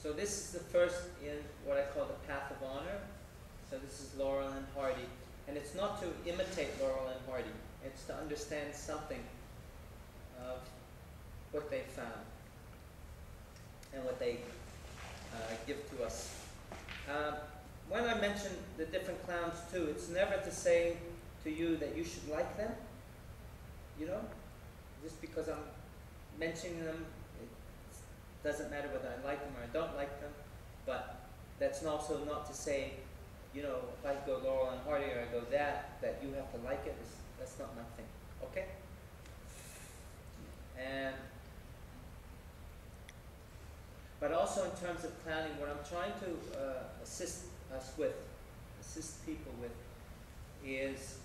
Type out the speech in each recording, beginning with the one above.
So this is the first in what I call the Path of Honour. So this is Laurel and Hardy. And it's not to imitate Laurel and Hardy. It's to understand something of what they found and what they give to us. When I mention the different clowns too, it's never to say to you that you should like them, you know? Just because I'm mentioning them, it doesn't matter whether I like them or I don't like them, but that's also not to say, you know, if I go Laurel and Hardy or I go that you have to like it. That's not my thing, okay? And but also in terms of clowning, what I'm trying to assist people with, is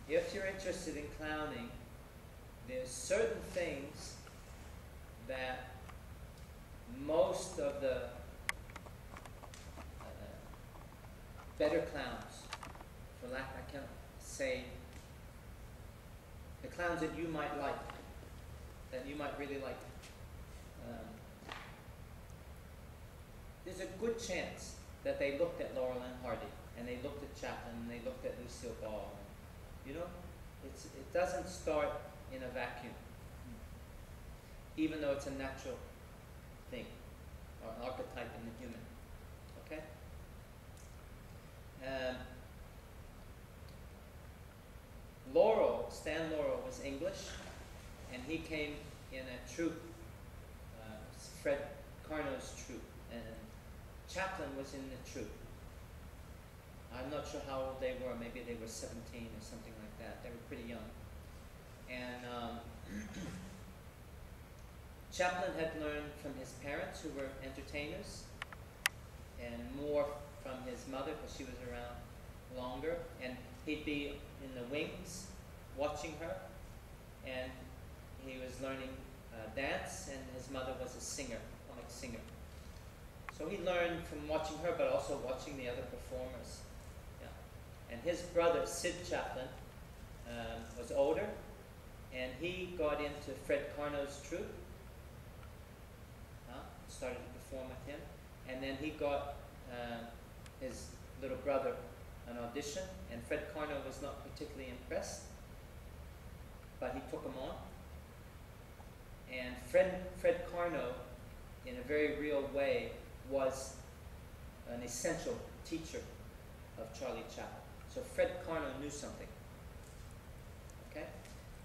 if you're interested in clowning, there's certain things that most of the better clowns, for lack, I can't say, the clowns that you might like, that you might really like, there's a good chance that they looked at Laurel and Hardy, and they looked at Chaplin, and they looked at Lucille Ball. You know, it doesn't start in a vacuum, even though it's a natural thing, or an archetype in the human. Okay? Stan Laurel was English, and he came in a troupe, Fred Carnot's troupe, and Chaplin was in the troupe. I'm not sure how old they were, maybe they were 17 or something like that. They were pretty young. And Chaplin had learned from his parents, who were entertainers, and more from his mother, because she was around longer. And he'd be in the wings watching her, and he was learning dance, and his mother was a singer, comic singer. So he learned from watching her, but also watching the other performers. Yeah. And his brother, Sid Chaplin, was older, and he got into Fred Carnot's troupe, started to perform with him, and then he got his little brother an audition, and Fred Carnot was not particularly impressed, but he took him on. And Fred Carnot, in a very real way, was an essential teacher of Charlie Chaplin. So Fred Carnot knew something. Okay?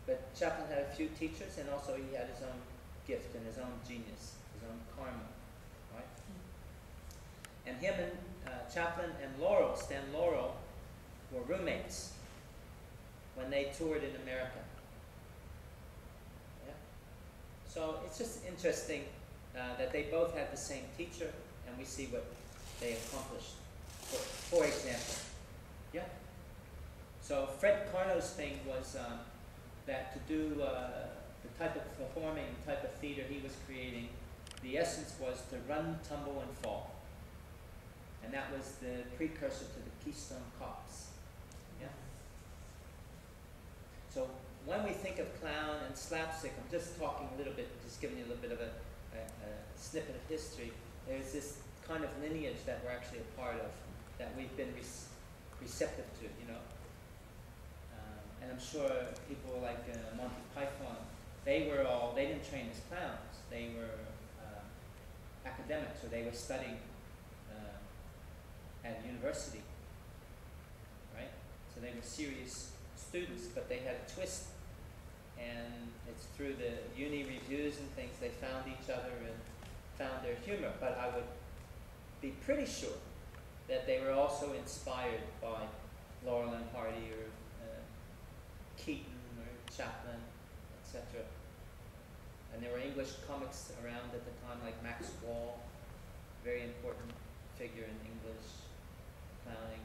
But Chaplin had a few teachers, and also he had his own gift and his own genius, his own karma. Right? And him and Chaplin and Laurel, Stan Laurel, were roommates when they toured in America. Yeah? So it's just interesting that they both had the same teacher, and we see what they accomplished. For example, yeah. So Fred Carnot's thing was that to do the type of performing, type of theater he was creating, the essence was to run, tumble, and fall. And that was the precursor to the Keystone Cops. Yeah. So when we think of clown and slapstick, I'm just talking a little bit, just giving you a little bit of a snippet of history. There's this kind of lineage that we're actually a part of, that we've been receptive to, you know. And I'm sure people like Monty Python, they didn't train as clowns. They were academics, or they were studying at university, right? So they were serious students, but they had a twist. And it's through the uni reviews and things they found each other and found their humor. But I would be pretty sure that they were also inspired by Laurel and Hardy, or Keaton, or Chaplin, etc. And there were English comics around at the time, like Max Wall, very important figure in English clowning.